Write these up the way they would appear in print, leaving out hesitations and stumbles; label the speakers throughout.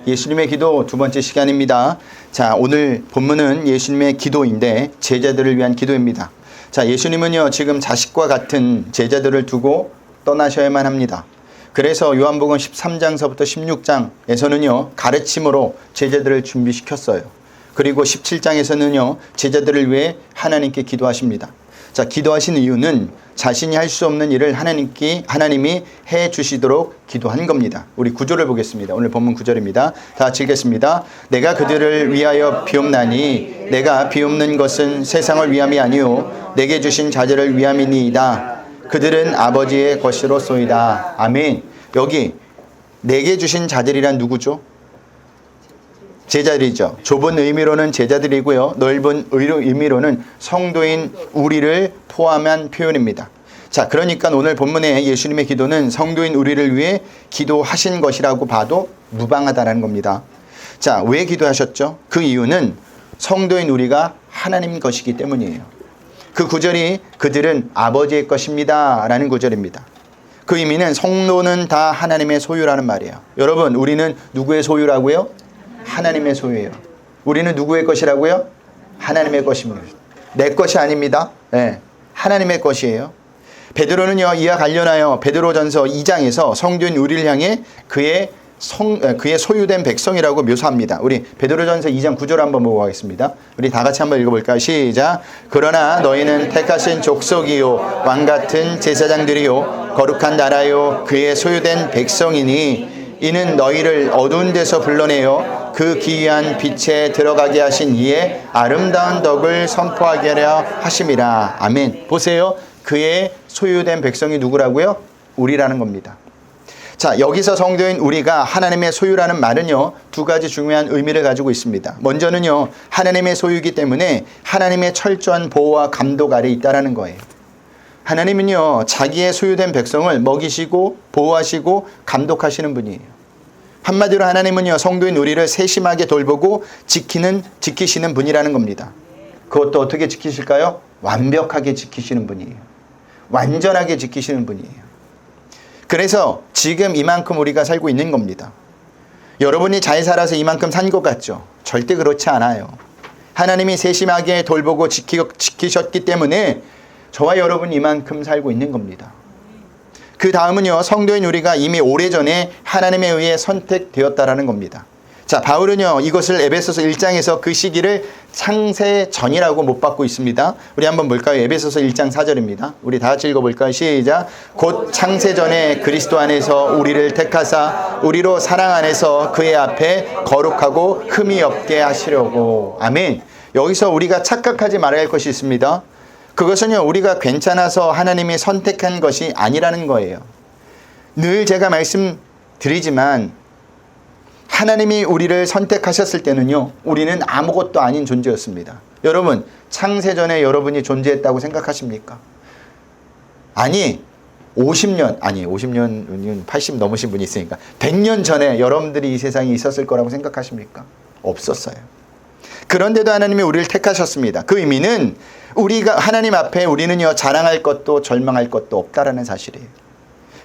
Speaker 1: 예수님의 기도 두 번째 시간입니다. 자, 오늘 본문은 예수님의 기도인데 제자들을 위한 기도입니다. 자, 예수님은요 지금 자식과 같은 제자들을 두고 떠나셔야만 합니다. 그래서 요한복음 13장서부터 16장에서는요 가르침으로 제자들을 준비시켰어요. 그리고 17장에서는요 제자들을 위해 하나님께 기도하십니다. 자, 기도하신 이유는 자신이 할 수 없는 일을 하나님이 해 주시도록 기도한 겁니다. 우리 구절을 보겠습니다. 오늘 본문 구절입니다. 다 같이 읽겠습니다. 내가 그들을 위하여 비옵나니 내가 비옵는 것은 세상을 위함이 아니요 내게 주신 자들을 위함이니이다. 그들은 아버지의 것이로소이다. 아멘. 여기 내게 주신 자들이란 누구죠? 제자들이죠. 좁은 의미로는 제자들이고요. 넓은 의미로는 성도인 우리를 포함한 표현입니다. 자, 그러니까 오늘 본문의 예수님의 기도는 성도인 우리를 위해 기도하신 것이라고 봐도 무방하다는 겁니다. 자, 왜 기도하셨죠? 그 이유는 성도인 우리가 하나님 것이기 때문이에요. 그 구절이 그들은 아버지의 것입니다 라는 구절입니다. 그 의미는 성도는 다 하나님의 소유라는 말이에요. 여러분, 우리는 누구의 소유라고요? 하나님의 소유예요. 우리는 누구의 것이라고요? 하나님의 것입니다. 내 것이 아닙니다. 네, 하나님의 것이에요. 베드로는요 이와 관련하여 베드로전서 2장에서 성도인 우리를 향해 그의 소유된 백성이라고 묘사합니다. 우리 베드로전서 2장 9절 한번 보고 가겠습니다. 우리 다 같이 한번 읽어볼까요? 시작. 그러나 너희는 택하신 족속이요 왕같은 제사장들이요 거룩한 나라요 그의 소유된 백성이니 이는 너희를 어두운 데서 불러내어 그 기이한 빛에 들어가게 하신 이의 아름다운 덕을 선포하게 하려 하심이라. 아멘. 보세요. 그의 소유된 백성이 누구라고요? 우리라는 겁니다. 자, 여기서 성도인 우리가 하나님의 소유라는 말은요 두 가지 중요한 의미를 가지고 있습니다. 먼저는요 하나님의 소유이기 때문에 하나님의 철저한 보호와 감독 아래 있다라는 거예요. 하나님은요 자기의 소유된 백성을 먹이시고 보호하시고 감독하시는 분이에요. 한마디로 하나님은요 성도인 우리를 세심하게 돌보고 지키시는 분이라는 겁니다. 그것도 어떻게 지키실까요? 완벽하게 지키시는 분이에요. 완전하게 지키시는 분이에요. 그래서 지금 이만큼 우리가 살고 있는 겁니다. 여러분이 잘 살아서 이만큼 산 것 같죠? 절대 그렇지 않아요. 하나님이 세심하게 돌보고 지키셨기 때문에 저와 여러분이 이만큼 살고 있는 겁니다. 그 다음은요 성도인 우리가 이미 오래전에 하나님에 의해 선택되었다라는 겁니다. 자, 바울은요 이것을 에베소서 1장에서 그 시기를 창세 전이라고 못 받고 있습니다. 우리 한번 볼까요? 에베소서 1장 4절입니다. 우리 다 같이 읽어볼까요? 시작. 곧 창세 전에 그리스도 안에서 우리를 택하사 우리로 사랑 안에서 그의 앞에 거룩하고 흠이 없게 하시려고. 아멘. 여기서 우리가 착각하지 말아야 할 것이 있습니다. 그것은요 우리가 괜찮아서 하나님이 선택한 것이 아니라는 거예요. 늘 제가 말씀드리지만 하나님이 우리를 선택하셨을 때는요 우리는 아무것도 아닌 존재였습니다. 여러분, 창세전에 여러분이 존재했다고 생각하십니까? 아니 50년 80 넘으신 분이 있으니까 100년 전에 여러분들이 이 세상에 있었을 거라고 생각하십니까? 없었어요. 그런데도 하나님이 우리를 택하셨습니다. 그 의미는 우리가 하나님 앞에 우리는요 자랑할 것도 절망할 것도 없다라는 사실이에요.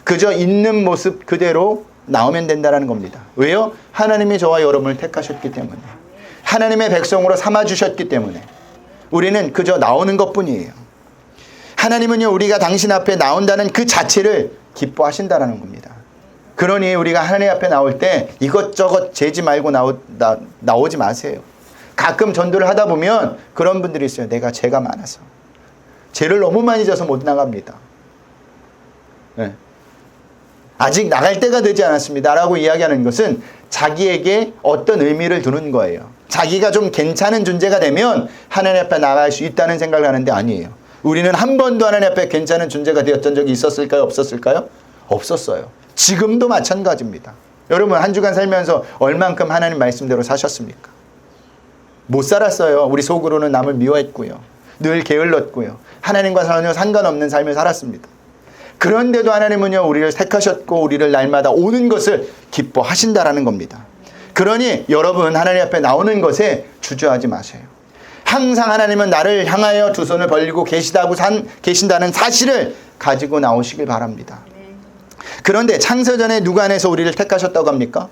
Speaker 1: 그저 있는 모습 그대로 나오면 된다는 겁니다. 왜요? 하나님이 저와 여러분을 택하셨기 때문에, 하나님의 백성으로 삼아주셨기 때문에 우리는 그저 나오는 것뿐이에요. 하나님은요 우리가 당신 앞에 나온다는 그 자체를 기뻐하신다는 겁니다. 그러니 우리가 하나님 앞에 나올 때 이것저것 재지 말고 나오지 마세요. 가끔 전도를 하다 보면 그런 분들이 있어요. 내가 죄가 많아서 죄를 너무 많이 져서 못 나갑니다. 네. 아직 나갈 때가 되지 않았습니다 라고 이야기하는 것은 자기에게 어떤 의미를 두는 거예요. 자기가 좀 괜찮은 존재가 되면 하나님 앞에 나갈 수 있다는 생각을 하는데 아니에요. 우리는 한 번도 하나님 앞에 괜찮은 존재가 되었던 적이 있었을까요? 없었을까요? 없었어요. 지금도 마찬가지입니다. 여러분, 한 주간 살면서 얼만큼 하나님 말씀대로 사셨습니까? 못 살았어요. 우리 속으로는 남을 미워했고요. 늘 게을렀고요. 하나님과 전혀 상관없는 삶을 살았습니다. 그런데도 하나님은요 우리를 택하셨고 우리를 날마다 오는 것을 기뻐하신다라는 겁니다. 그러니 여러분 하나님 앞에 나오는 것에 주저하지 마세요. 항상 하나님은 나를 향하여 두 손을 벌리고 계신다는 사실을 가지고 나오시길 바랍니다. 그런데 창세전에 누가 안에서 우리를 택하셨다고 합니까?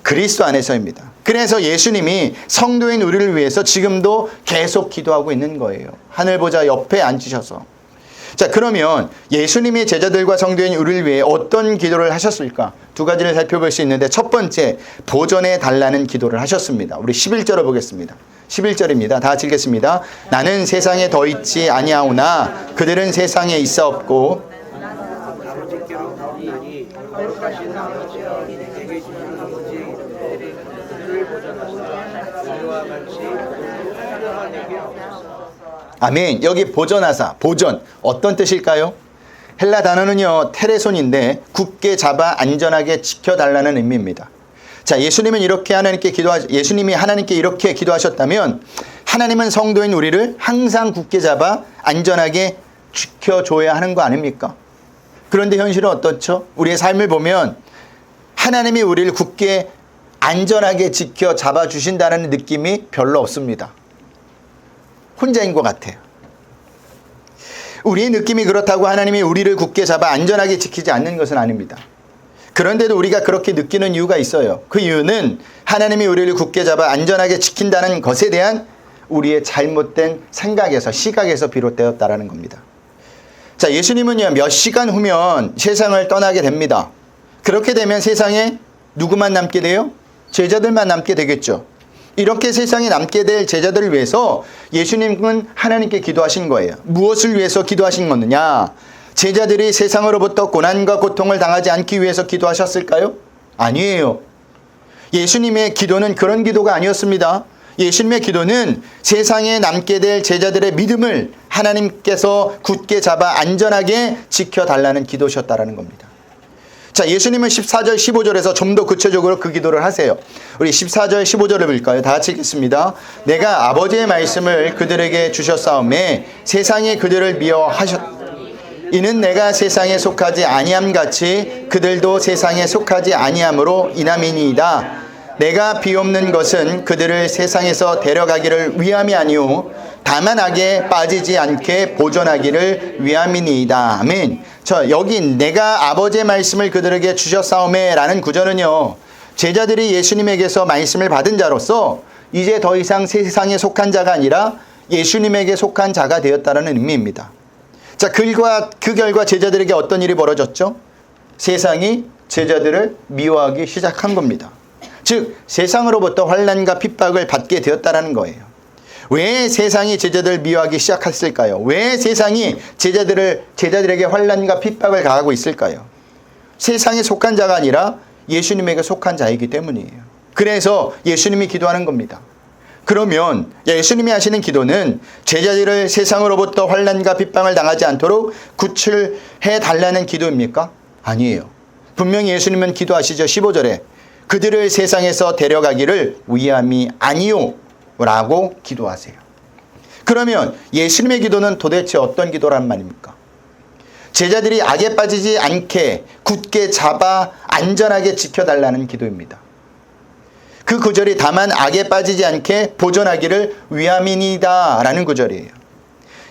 Speaker 1: 그리스도 안에서입니다. 그래서 예수님이 성도인 우리를 위해서 지금도 계속 기도하고 있는 거예요. 하늘 보좌 옆에 앉으셔서. 자, 그러면 예수님이 제자들과 성도인 우리를 위해 어떤 기도를 하셨을까? 두 가지를 살펴볼 수 있는데, 첫 번째, 보존해 달라는 기도를 하셨습니다. 우리 11절을 보겠습니다. 11절입니다. 다 같이 읽겠습니다. 나는 세상에 더 있지 아니하오나 그들은 세상에 있사옵고 아멘. 여기 보존하사, 보존 어떤 뜻일까요? 헬라 단어는요 테레손인데 굳게 잡아 안전하게 지켜달라는 의미입니다. 자, 예수님이 하나님께 이렇게 기도하셨다면 하나님은 성도인 우리를 항상 굳게 잡아 안전하게 지켜줘야 하는 거 아닙니까? 그런데 현실은 어떻죠? 우리의 삶을 보면 하나님이 우리를 굳게 안전하게 지켜 잡아주신다는 느낌이 별로 없습니다. 혼자인 것 같아요. 우리의 느낌이 그렇다고 하나님이 우리를 굳게 잡아 안전하게 지키지 않는 것은 아닙니다. 그런데도 우리가 그렇게 느끼는 이유가 있어요. 그 이유는 하나님이 우리를 굳게 잡아 안전하게 지킨다는 것에 대한 우리의 잘못된 생각에서, 시각에서 비롯되었다는 겁니다. 자, 예수님은요 몇 시간 후면 세상을 떠나게 됩니다. 그렇게 되면 세상에 누구만 남게 돼요? 제자들만 남게 되겠죠. 이렇게 세상에 남게 될 제자들을 위해서 예수님은 하나님께 기도하신 거예요. 무엇을 위해서 기도하신 거느냐? 제자들이 세상으로부터 고난과 고통을 당하지 않기 위해서 기도하셨을까요? 아니에요. 예수님의 기도는 그런 기도가 아니었습니다. 예수님의 기도는 세상에 남게 될 제자들의 믿음을 하나님께서 굳게 잡아 안전하게 지켜달라는 기도셨다라는 겁니다. 자, 예수님은 14절 15절에서 좀 더 구체적으로 그 기도를 하세요. 우리 14절 15절을 볼까요? 다 같이 읽겠습니다. 내가 아버지의 말씀을 그들에게 주셨사오매 세상이 그들을 미워하셨 이는 내가 세상에 속하지 아니함같이 그들도 세상에 속하지 아니함으로 인함이니이다. 내가 비옵는 것은 그들을 세상에서 데려가기를 위함이 아니오 다만 악에 빠지지 않게 보존하기를 위함이니이다. 아멘. 여기 내가 아버지의 말씀을 그들에게 주셨사오매 라는 구절은요 제자들이 예수님에게서 말씀을 받은 자로서 이제 더 이상 세상에 속한 자가 아니라 예수님에게 속한 자가 되었다는 의미입니다. 자, 그 결과 제자들에게 어떤 일이 벌어졌죠? 세상이 제자들을 미워하기 시작한 겁니다. 즉 세상으로부터 환난과 핍박을 받게 되었다는 거예요. 왜 세상이 제자들을 미워하기 시작했을까요? 왜 세상이 제자들에게 환난과 핍박을 가하고 있을까요? 세상에 속한 자가 아니라 예수님에게 속한 자이기 때문이에요. 그래서 예수님이 기도하는 겁니다. 그러면 예수님이 하시는 기도는 제자들을 세상으로부터 환난과 핍박을 당하지 않도록 구출해 달라는 기도입니까? 아니에요. 분명히 예수님은 기도하시죠. 15절에 그들을 세상에서 데려가기를 위함이 아니오 라고 기도하세요. 그러면 예수님의 기도는 도대체 어떤 기도란 말입니까? 제자들이 악에 빠지지 않게 굳게 잡아 안전하게 지켜달라는 기도입니다. 그 구절이 다만 악에 빠지지 않게 보존하기를 위함이니이다 라는 구절이에요.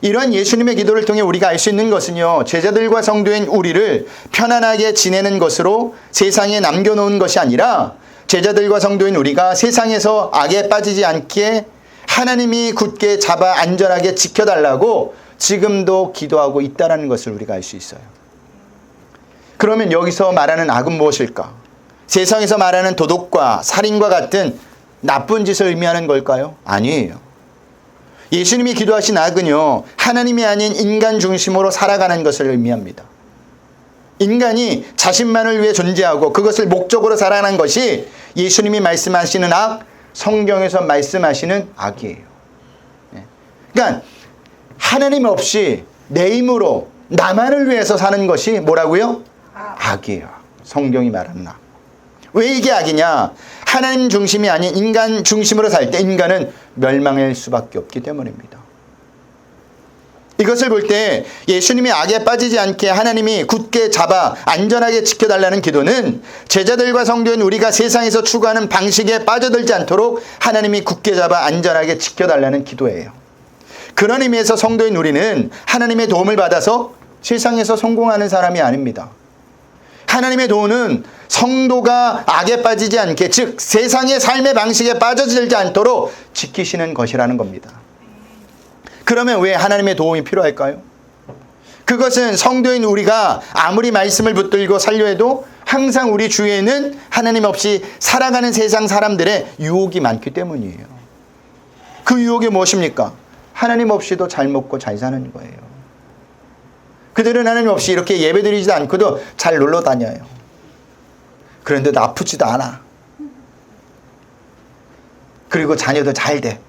Speaker 1: 이런 예수님의 기도를 통해 우리가 알 수 있는 것은요 제자들과 성도인 우리를 편안하게 지내는 것으로 세상에 남겨놓은 것이 아니라 제자들과 성도인 우리가 세상에서 악에 빠지지 않게 하나님이 굳게 잡아 안전하게 지켜달라고 지금도 기도하고 있다는 것을 우리가 알 수 있어요. 그러면 여기서 말하는 악은 무엇일까? 세상에서 말하는 도둑과 살인과 같은 나쁜 짓을 의미하는 걸까요? 아니에요. 예수님이 기도하신 악은요 하나님이 아닌 인간 중심으로 살아가는 것을 의미합니다. 인간이 자신만을 위해 존재하고 그것을 목적으로 살아가는 것이 예수님이 말씀하시는 악, 성경에서 말씀하시는 악이에요. 그러니까 하나님 없이 내 힘으로 나만을 위해서 사는 것이 뭐라고요? 악이에요. 성경이 말하는 악. 왜 이게 악이냐? 하나님 중심이 아닌 인간 중심으로 살 때 인간은 멸망할 수밖에 없기 때문입니다. 이것을 볼 때 예수님이 악에 빠지지 않게 하나님이 굳게 잡아 안전하게 지켜달라는 기도는 제자들과 성도인 우리가 세상에서 추구하는 방식에 빠져들지 않도록 하나님이 굳게 잡아 안전하게 지켜달라는 기도예요. 그런 의미에서 성도인 우리는 하나님의 도움을 받아서 세상에서 성공하는 사람이 아닙니다. 하나님의 도는 성도가 악에 빠지지 않게, 즉 세상의 삶의 방식에 빠져들지 않도록 지키시는 것이라는 겁니다. 그러면 왜 하나님의 도움이 필요할까요? 그것은 성도인 우리가 아무리 말씀을 붙들고 살려 해도 항상 우리 주위에는 하나님 없이 살아가는 세상 사람들의 유혹이 많기 때문이에요. 그 유혹이 무엇입니까? 하나님 없이도 잘 먹고 잘 사는 거예요. 그들은 하나님 없이 이렇게 예배드리지도 않고도 잘 놀러 다녀요. 그런데도 아프지도 않아. 그리고 자녀도 잘 돼.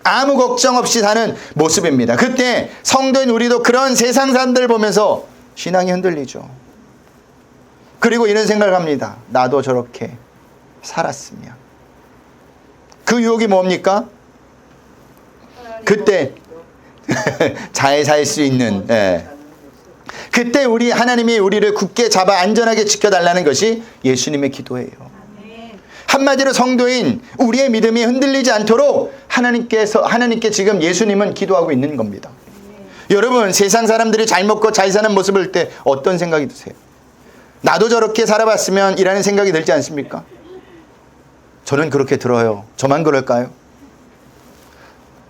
Speaker 1: 아무 걱정 없이 사는 모습입니다. 그때 성도인 우리도 그런 세상 사람들을 보면서 신앙이 흔들리죠. 그리고 이런 생각을 합니다. 나도 저렇게 살았으면. 그 유혹이 뭡니까? 그때 잘 살 수 있는, 그때 하나님이 우리를 굳게 잡아 안전하게 지켜달라는 것이 예수님의 기도예요. 한마디로 성도인 우리의 믿음이 흔들리지 않도록 하나님께 지금 예수님은 기도하고 있는 겁니다. 여러분, 세상 사람들이 잘 먹고 잘 사는 모습을 볼 때 어떤 생각이 드세요? 나도 저렇게 살아봤으면 이라는 생각이 들지 않습니까? 저는 그렇게 들어요. 저만 그럴까요?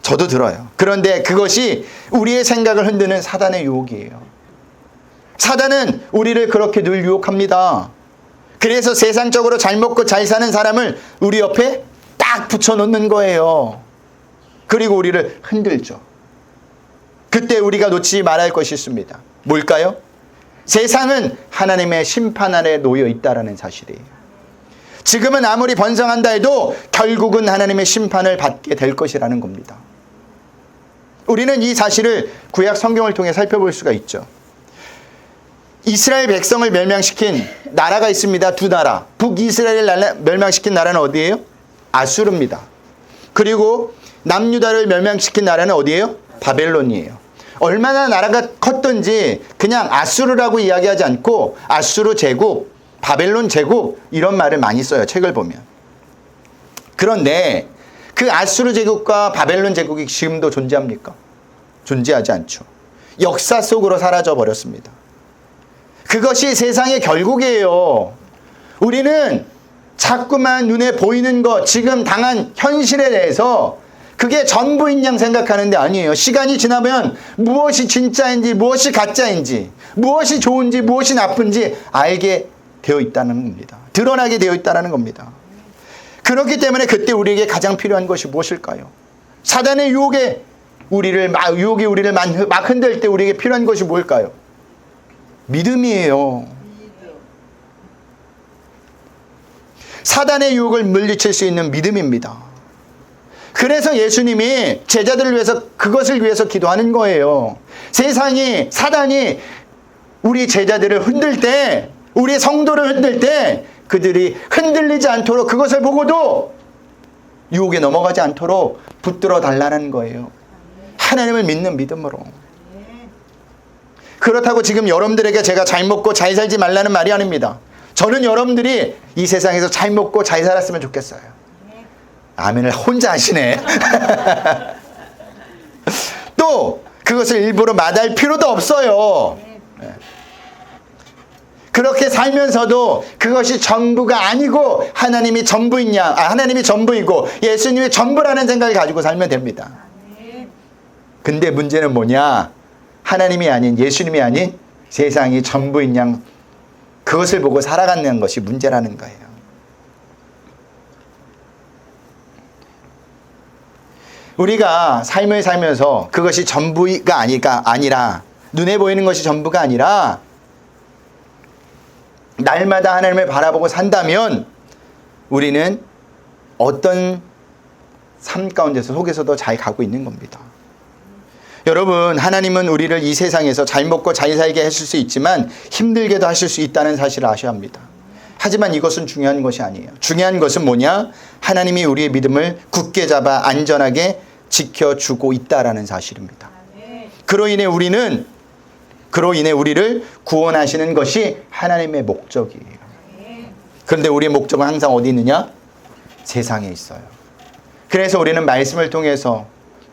Speaker 1: 저도 들어요. 그런데 그것이 우리의 생각을 흔드는 사단의 유혹이에요. 사단은 우리를 그렇게 늘 유혹합니다. 그래서 세상적으로 잘 먹고 잘 사는 사람을 우리 옆에 딱 붙여놓는 거예요. 그리고 우리를 흔들죠. 그때 우리가 놓치지 말아야 할 것이 있습니다. 뭘까요? 세상은 하나님의 심판 아래 놓여 있다는 사실이에요. 지금은 아무리 번성한다 해도 결국은 하나님의 심판을 받게 될 것이라는 겁니다. 우리는 이 사실을 구약 성경을 통해 살펴볼 수가 있죠. 이스라엘 백성을 멸망시킨 나라가 있습니다. 두 나라. 북이스라엘을 멸망시킨 나라는 어디예요? 아수르입니다. 그리고 남유다를 멸망시킨 나라는 어디예요? 바벨론이에요. 얼마나 나라가 컸던지 그냥 아수르라고 이야기하지 않고 아수르 제국, 바벨론 제국 이런 말을 많이 써요. 책을 보면. 그런데 그 아수르 제국과 바벨론 제국이 지금도 존재합니까? 존재하지 않죠. 역사 속으로 사라져 버렸습니다. 그것이 세상의 결국이에요. 우리는 자꾸만 눈에 보이는 것, 지금 당한 현실에 대해서 그게 전부인 양 생각하는데 아니에요. 시간이 지나면 무엇이 진짜인지, 무엇이 가짜인지, 무엇이 좋은지, 무엇이 나쁜지 알게 되어 있다는 겁니다. 드러나게 되어 있다는 겁니다. 그렇기 때문에 그때 우리에게 가장 필요한 것이 무엇일까요? 사단의 유혹이 우리를 막 흔들 때 우리에게 필요한 것이 뭘까요? 믿음이에요. 사단의 유혹을 물리칠 수 있는 믿음입니다. 그래서 예수님이 제자들을 위해서 그것을 위해서 기도하는 거예요. 사단이 우리 제자들을 흔들 때, 우리 성도를 흔들 때 그들이 흔들리지 않도록 그것을 보고도 유혹에 넘어가지 않도록 붙들어 달라는 거예요. 하나님을 믿는 믿음으로. 그렇다고 지금 여러분들에게 제가 잘 먹고 잘 살지 말라는 말이 아닙니다. 저는 여러분들이 이 세상에서 잘 먹고 잘 살았으면 좋겠어요. 아멘을 혼자 하시네. 또 그것을 일부러 마다할 필요도 없어요. 그렇게 살면서도 그것이 전부가 아니고 하나님이 전부이고 예수님이 전부라는 생각을 가지고 살면 됩니다. 근데 문제는 뭐냐? 하나님이 아닌, 예수님이 아닌 세상이 전부인 양 그것을 보고 살아가는 것이 문제라는 거예요. 우리가 삶을 살면서 그것이 전부가 아니라 눈에 보이는 것이 전부가 아니라 날마다 하나님을 바라보고 산다면 우리는 어떤 삶 가운데서 속에서도 잘 가고 있는 겁니다. 여러분, 하나님은 우리를 이 세상에서 잘 먹고 잘 살게 하실 수 있지만 힘들게도 하실 수 있다는 사실을 아셔야 합니다. 하지만 이것은 중요한 것이 아니에요. 중요한 것은 뭐냐? 하나님이 우리의 믿음을 굳게 잡아 안전하게 지켜주고 있다라는 사실입니다. 그로 인해 우리를 구원하시는 것이 하나님의 목적이에요. 그런데 우리의 목적은 항상 어디 있느냐? 세상에 있어요. 그래서 우리는 말씀을 통해서,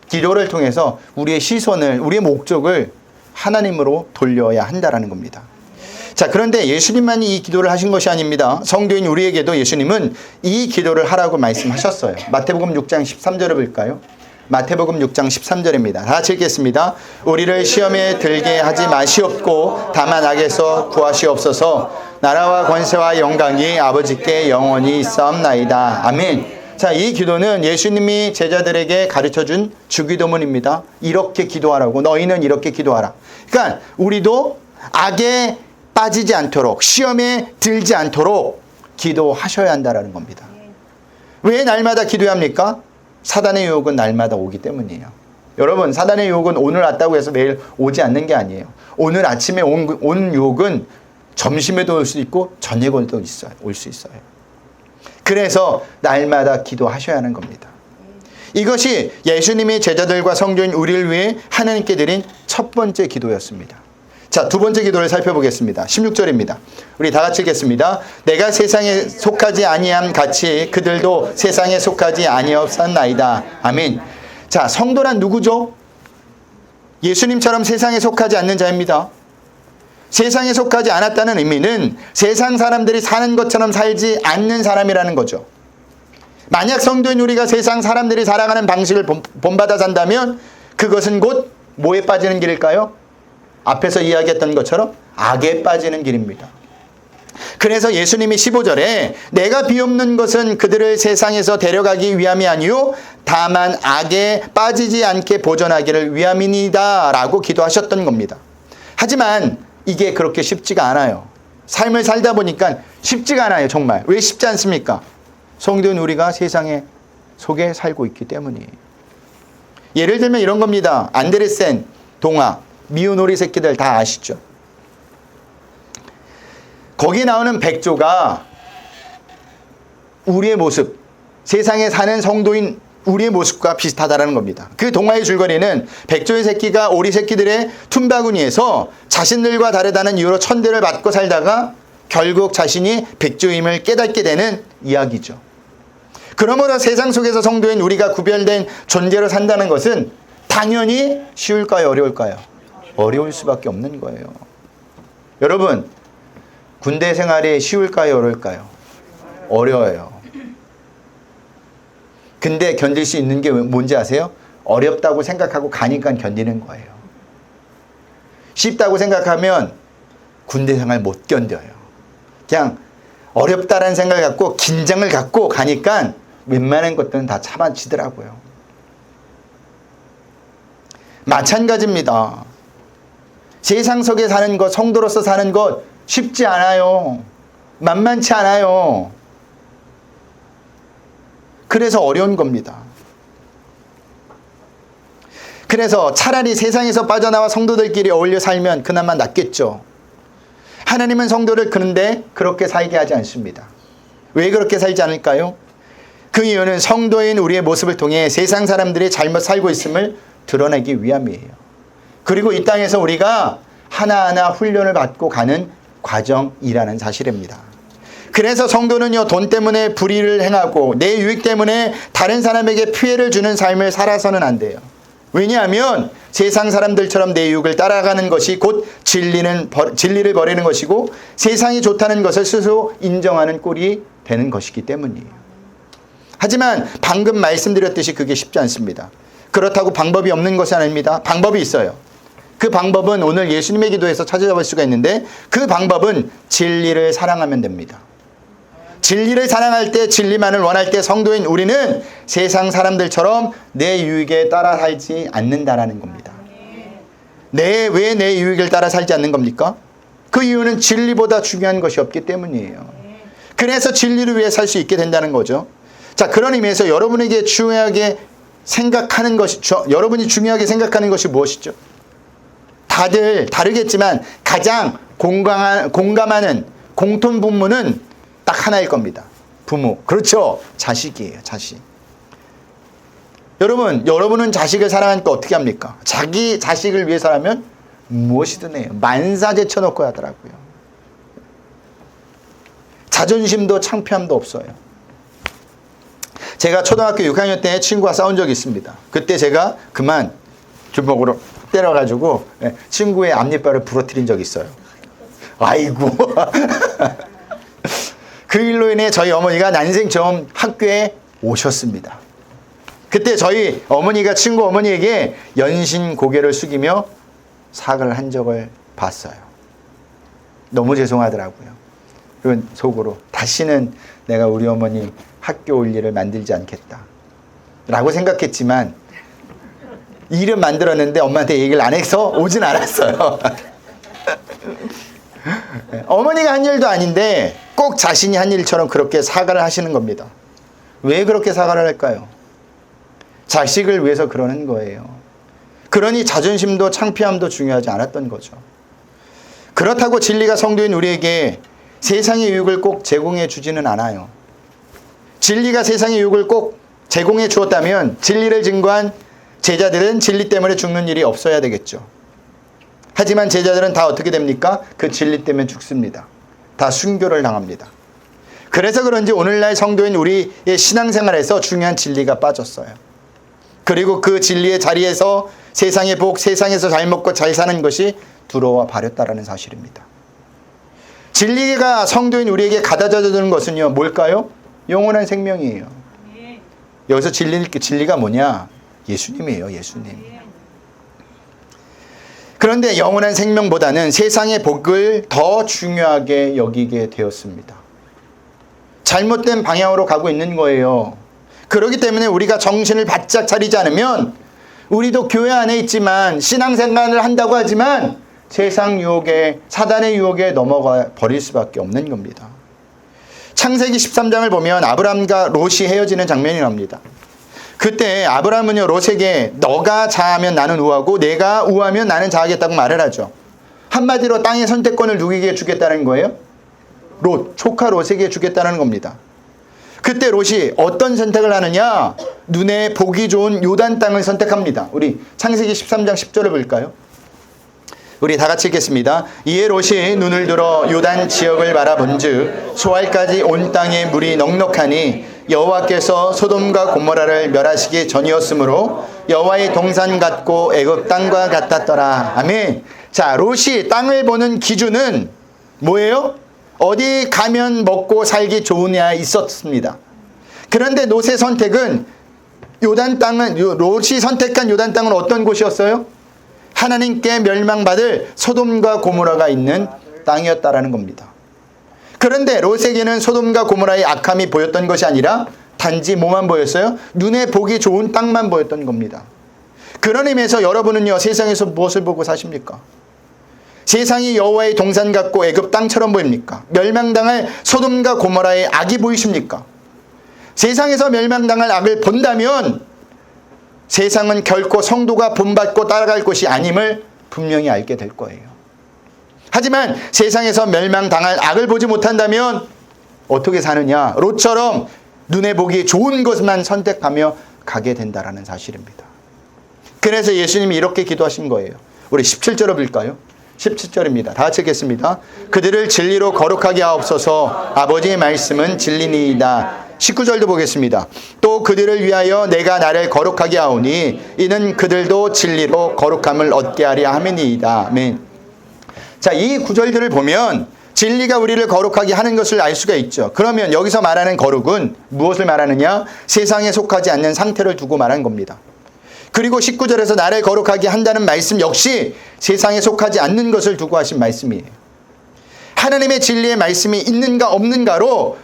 Speaker 1: 기도를 통해서 우리의 시선을, 우리의 목적을 하나님으로 돌려야 한다라는 겁니다. 자, 그런데 예수님만이 이 기도를 하신 것이 아닙니다. 성도인 우리에게도 예수님은 이 기도를 하라고 말씀하셨어요. 마태복음 6장 13절을 볼까요? 마태복음 6장 13절입니다. 다 같이 읽겠습니다. 우리를 시험에 들게 하지 마시옵고 다만 악에서 구하시옵소서. 나라와 권세와 영광이 아버지께 영원히 있사옵나이다. 아멘. 자, 이 기도는 예수님이 제자들에게 가르쳐준 주기도문입니다. 이렇게 기도하라고. 너희는 이렇게 기도하라. 그러니까 우리도 악에 빠지지 않도록, 시험에 들지 않도록 기도하셔야 한다는 겁니다. 왜 날마다 기도해야 합니까? 사단의 유혹은 날마다 오기 때문이에요. 여러분, 사단의 유혹은 오늘 왔다고 해서 내일 오지 않는 게 아니에요. 오늘 아침에 온 유혹은 점심에도 올 수 있고 저녁에도 올 수 있어요. 그래서 날마다 기도하셔야 하는 겁니다. 이것이 예수님이 제자들과 성도인 우리를 위해 하나님께 드린 첫 번째 기도였습니다. 자, 두 번째 기도를 살펴보겠습니다. 16절입니다. 우리 다 같이 읽겠습니다. 내가 세상에 속하지 아니함 같이 그들도 세상에 속하지 아니옵사나이다. 아멘. 자, 성도란 누구죠? 예수님처럼 세상에 속하지 않는 자입니다. 세상에 속하지 않았다는 의미는 세상 사람들이 사는 것처럼 살지 않는 사람이라는 거죠. 만약 성도인 우리가 세상 사람들이 살아가는 방식을 본받아 산다면 그것은 곧 뭐에 빠지는 길일까요? 앞에서 이야기했던 것처럼 악에 빠지는 길입니다. 그래서 예수님이 15절에 내가 비옵는 것은 그들을 세상에서 데려가기 위함이 아니요 다만 악에 빠지지 않게 보존하기를 위함이니이다 라고 기도하셨던 겁니다. 하지만 이게 그렇게 쉽지가 않아요. 삶을 살다 보니까 쉽지가 않아요. 정말. 왜 쉽지 않습니까? 성도인 우리가 세상에 속에 살고 있기 때문이에요. 예를 들면 이런 겁니다. 안데르센 동화 미운 오리 새끼들 다 아시죠? 거기 나오는 백조가 우리의 모습, 세상에 사는 성도인 우리의 모습과 비슷하다는 겁니다. 그 동화의 줄거리는 백조의 새끼가 오리 새끼들의 tum바구니에서 자신들과 다르다는 이유로 천대를 받고 살다가 결국 자신이 백조임을 깨닫게 되는 이야기죠. 그러므로 세상 속에서 성도인 우리가 구별된 존재로 산다는 것은 당연히 쉬울까요? 어려울까요? 어려울 수밖에 없는 거예요. 여러분, 군대 생활이 쉬울까요? 어려울까요? 어려워요. 근데 견딜 수 있는 게 뭔지 아세요? 어렵다고 생각하고 가니까 견디는 거예요. 쉽다고 생각하면 군대 생활 못 견뎌요. 그냥 어렵다라는 생각을 갖고 긴장을 갖고 가니까 웬만한 것들은 다 참아지더라고요. 마찬가지입니다. 세상 속에 사는 것, 성도로서 사는 것 쉽지 않아요. 만만치 않아요. 그래서 어려운 겁니다. 그래서 차라리 세상에서 빠져나와 성도들끼리 어울려 살면 그나마 낫겠죠. 하나님은 성도를 그런데 그렇게 살게 하지 않습니다. 왜 그렇게 살지 않을까요? 그 이유는 성도인 우리의 모습을 통해 세상 사람들이 잘못 살고 있음을 드러내기 위함이에요. 그리고 이 땅에서 우리가 하나하나 훈련을 받고 가는 과정이라는 사실입니다. 그래서 성도는요, 돈 때문에 불의를 행하고 내 유익 때문에 다른 사람에게 피해를 주는 삶을 살아서는 안 돼요. 왜냐하면 세상 사람들처럼 내 유익을 따라가는 것이 곧 진리를 버리는 것이고 세상이 좋다는 것을 스스로 인정하는 꼴이 되는 것이기 때문이에요. 하지만 방금 말씀드렸듯이 그게 쉽지 않습니다. 그렇다고 방법이 없는 것이 아닙니다. 방법이 있어요. 그 방법은 오늘 예수님의 기도에서 찾아볼 수가 있는데 그 방법은 진리를 사랑하면 됩니다. 진리를 사랑할 때, 진리만을 원할 때 성도인 우리는 세상 사람들처럼 내 유익에 따라 살지 않는다라는 겁니다. 왜 내 유익을 따라 살지 않는 겁니까? 그 이유는 진리보다 중요한 것이 없기 때문이에요. 그래서 진리를 위해 살 수 있게 된다는 거죠. 자, 그런 의미에서 여러분에게 중요하게 생각하는 것이, 여러분이 중요하게 생각하는 것이 무엇이죠? 다들 다르겠지만 가장 공감하는 공통 분모는 딱 하나일 겁니다. 부모. 그렇죠. 자식이에요. 자식. 여러분은 자식을 사랑하니까 어떻게 합니까? 자기 자식을 위해서라면 무엇이든 해요. 만사제 쳐놓고 하더라고요. 자존심도 창피함도 없어요. 제가 초등학교 6학년 때 친구와 싸운 적이 있습니다. 그때 제가 그만 주먹으로 때려가지고 친구의 앞니빨을 부러뜨린 적이 있어요. 아이고. 그 일로 인해 저희 어머니가 난생 처음 학교에 오셨습니다. 그때 저희 어머니가 친구 어머니에게 연신 고개를 숙이며 사과를 한 적을 봤어요. 너무 죄송하더라고요. 그리고 속으로 다시는 내가 우리 어머니 학교 올 일을 만들지 않겠다 라고 생각했지만 일은 만들었는데 엄마한테 얘기를 안 해서 오진 않았어요. 어머니가 한 일도 아닌데 꼭 자신이 한 일처럼 그렇게 사과를 하시는 겁니다. 왜 그렇게 사과를 할까요? 자식을 위해서 그러는 거예요. 그러니 자존심도 창피함도 중요하지 않았던 거죠. 그렇다고 진리가 성도인 우리에게 세상의 유익을 꼭 제공해 주지는 않아요. 진리가 세상의 유익을 꼭 제공해 주었다면 진리를 증거한 제자들은 진리 때문에 죽는 일이 없어야 되겠죠. 하지만 제자들은 다 어떻게 됩니까? 그 진리 때문에 죽습니다. 다 순교를 당합니다. 그래서 그런지 오늘날 성도인 우리의 신앙생활에서 중요한 진리가 빠졌어요. 그리고 그 진리의 자리에서 세상의 복, 세상에서 잘 먹고 잘 사는 것이 들어와 버렸다라는 사실입니다. 진리가 성도인 우리에게 가져다 주는 것은요, 뭘까요? 영원한 생명이에요. 여기서 진리가 뭐냐? 예수님이에요, 예수님. 그런데 영원한 생명보다는 세상의 복을 더 중요하게 여기게 되었습니다. 잘못된 방향으로 가고 있는 거예요. 그렇기 때문에 우리가 정신을 바짝 차리지 않으면 우리도 교회 안에 있지만 신앙생활을 한다고 하지만 세상 유혹에, 사단의 유혹에 넘어가 버릴 수밖에 없는 겁니다. 창세기 13장을 보면 아브람과 롯이 헤어지는 장면이 나옵니다. 그때 아브라함은요, 롯에게 너가 자하면 나는 우하고 내가 우하면 나는 자하겠다고 말을 하죠. 한마디로 땅의 선택권을 누구에게 주겠다는 거예요? 롯, 조카 롯에게 주겠다는 겁니다. 그때 롯이 어떤 선택을 하느냐? 눈에 보기 좋은 요단 땅을 선택합니다. 우리 창세기 13장 10절을 볼까요? 우리 다 같이 읽겠습니다. 이에 롯이 눈을 들어 요단 지역을 바라본즉 소알까지 온 땅에 물이 넉넉하니 여호와께서 소돔과 고모라를 멸하시기 전이었으므로 여호와의 동산 같고 애굽 땅과 같았더라. 아멘. 자, 롯이 땅을 보는 기준은 뭐예요? 어디 가면 먹고 살기 좋으냐 있었습니다. 그런데 롯의 선택은 롯이 선택한 요단 땅은 어떤 곳이었어요? 하나님께 멸망받을 소돔과 고모라가 있는 땅이었다라는 겁니다. 그런데 롯에게는 소돔과 고모라의 악함이 보였던 것이 아니라 단지 뭐만 보였어요? 눈에 보기 좋은 땅만 보였던 겁니다. 그런 의미에서 여러분은요, 세상에서 무엇을 보고 사십니까? 세상이 여호와의 동산 같고 애굽 땅처럼 보입니까? 멸망당할 소돔과 고모라의 악이 보이십니까? 세상에서 멸망당할 악을 본다면 세상은 결코 성도가 본받고 따라갈 곳이 아님을 분명히 알게 될 거예요. 하지만 세상에서 멸망당할 악을 보지 못한다면 어떻게 사느냐? 롯처럼 눈에 보기 좋은 것만 선택하며 가게 된다라는 사실입니다. 그래서 예수님이 이렇게 기도하신 거예요. 우리 17절을 볼까요? 17절입니다. 다 같이 읽겠습니다. 그들을 진리로 거룩하게 하옵소서. 아버지의 말씀은 진리니이다. 19절도 보겠습니다. 또 그들을 위하여 내가 나를 거룩하게 하오니 이는 그들도 진리로 거룩함을 얻게 하려 함이니이다. 아멘. 자, 이 구절들을 보면 진리가 우리를 거룩하게 하는 것을 알 수가 있죠. 그러면 여기서 말하는 거룩은 무엇을 말하느냐? 세상에 속하지 않는 상태를 두고 말한 겁니다. 그리고 19절에서 나를 거룩하게 한다는 말씀 역시 세상에 속하지 않는 것을 두고 하신 말씀이에요. 하나님의 진리의 말씀이 있는가 없는가로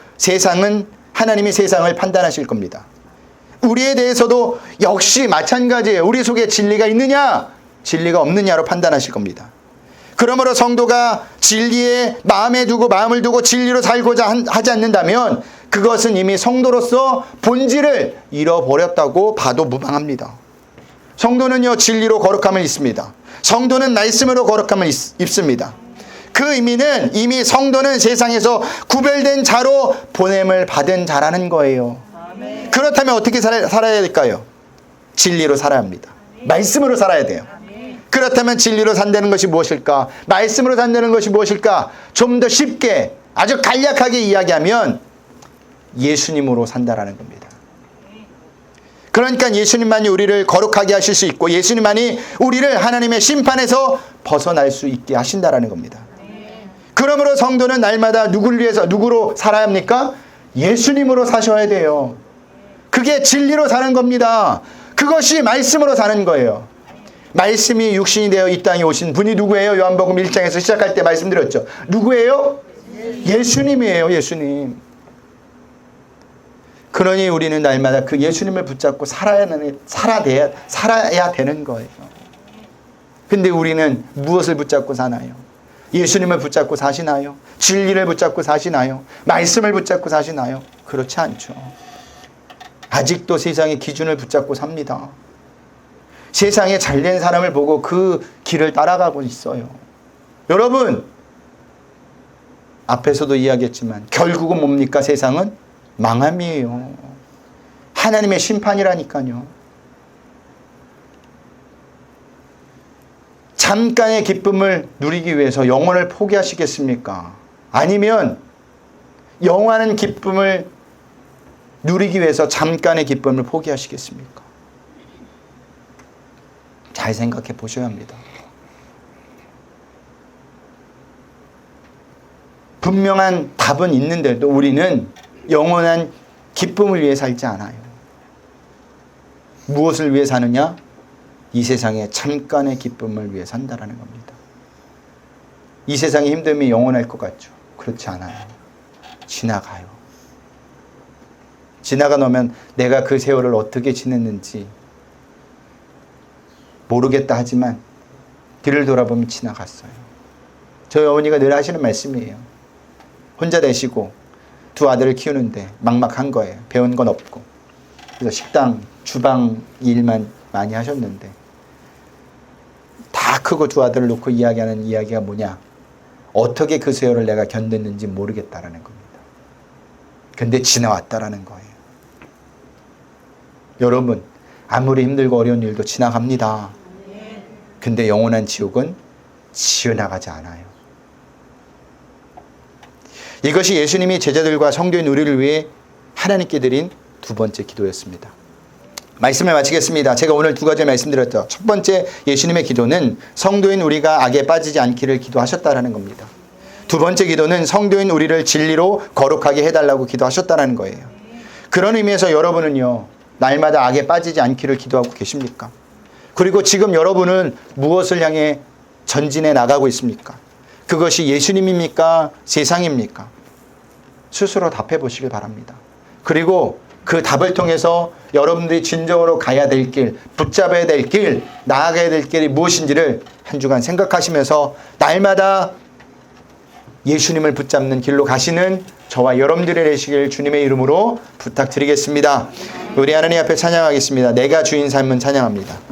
Speaker 1: 하나님이 세상을 판단하실 겁니다. 우리에 대해서도 역시 마찬가지예요. 우리 속에 진리가 있느냐, 진리가 없느냐로 판단하실 겁니다. 그러므로 성도가 진리에 마음을 두고 진리로 살고자 하지 않는다면 그것은 이미 성도로서 본질을 잃어버렸다고 봐도 무방합니다. 성도는요, 진리로 거룩함을 입습니다. 성도는 말씀으로 거룩함을 입습니다. 그 의미는 이미 성도는 세상에서 구별된 자로 보냄을 받은 자라는 거예요. 아멘. 그렇다면 어떻게 살아야 될까요? 진리로 살아야 합니다. 말씀으로 살아야 돼요. 그렇다면 진리로 산다는 것이 무엇일까? 말씀으로 산다는 것이 무엇일까? 좀 더 쉽게, 아주 간략하게 이야기하면 예수님으로 산다라는 겁니다. 그러니까 예수님만이 우리를 거룩하게 하실 수 있고 예수님만이 우리를 하나님의 심판에서 벗어날 수 있게 하신다라는 겁니다. 그러므로 성도는 날마다 누구를 위해서 누구로 살아야 합니까? 예수님으로 사셔야 돼요. 그게 진리로 사는 겁니다. 그것이 말씀으로 사는 거예요. 말씀이 육신이 되어 이 땅에 오신 분이 누구예요? 요한복음 1장에서 시작할 때 말씀드렸죠. 누구예요? 예수님이에요. 예수님. 그러니 우리는 날마다 그 예수님을 붙잡고 살아야 되는 거예요. 근데 우리는 무엇을 붙잡고 사나요? 예수님을 붙잡고 사시나요? 진리를 붙잡고 사시나요? 말씀을 붙잡고 사시나요? 그렇지 않죠. 아직도 세상의 기준을 붙잡고 삽니다. 세상에 잘된 사람을 보고 그 길을 따라가고 있어요. 여러분, 앞에서도 이야기했지만 결국은 뭡니까? 세상은 망함이에요. 하나님의 심판이라니까요. 잠깐의 기쁨을 누리기 위해서 영혼을 포기하시겠습니까? 아니면 영원한 기쁨을 누리기 위해서 잠깐의 기쁨을 포기하시겠습니까? 잘 생각해 보셔야 합니다. 분명한 답은 있는데도 우리는 영원한 기쁨을 위해 살지 않아요. 무엇을 위해 사느냐? 이 세상의 잠깐의 기쁨을 위해 산다라는 겁니다. 이 세상의 힘듦이 영원할 것 같죠? 그렇지 않아요. 지나가요. 지나가 놓으면 내가 그 세월을 어떻게 지냈는지 모르겠다 하지만 뒤를 돌아보면 지나갔어요. 저희 어머니가 늘 하시는 말씀이에요. 혼자 되시고 두 아들을 키우는데 막막한 거예요. 배운 건 없고. 그래서 식당, 주방 일만 많이 하셨는데 다 크고 두 아들을 놓고 이야기하는 이야기가 뭐냐? 어떻게 그 세월을 내가 견뎠는지 모르겠다라는 겁니다. 근데 지나왔다라는 거예요. 여러분, 아무리 힘들고 어려운 일도 지나갑니다. 근데 영원한 지옥은 지어나가지 않아요. 이것이 예수님이 제자들과 성도인 우리를 위해 하나님께 드린 두 번째 기도였습니다. 말씀을 마치겠습니다. 제가 오늘 두 가지 말씀드렸죠. 첫 번째 예수님의 기도는 성도인 우리가 악에 빠지지 않기를 기도하셨다라는 겁니다. 두 번째 기도는 성도인 우리를 진리로 거룩하게 해달라고 기도하셨다는 거예요. 그런 의미에서 여러분은요, 날마다 악에 빠지지 않기를 기도하고 계십니까? 그리고 지금 여러분은 무엇을 향해 전진해 나가고 있습니까? 그것이 예수님입니까? 세상입니까? 스스로 답해 보시길 바랍니다. 그리고 그 답을 통해서 여러분들이 진정으로 가야 될 길, 붙잡아야 될 길, 나아가야 될 길이 무엇인지를 한 주간 생각하시면서 날마다 예수님을 붙잡는 길로 가시는 저와 여러분들이 되시길 주님의 이름으로 부탁드리겠습니다. 우리 하나님 앞에 찬양하겠습니다. 내가 주인 삶은 찬양합니다.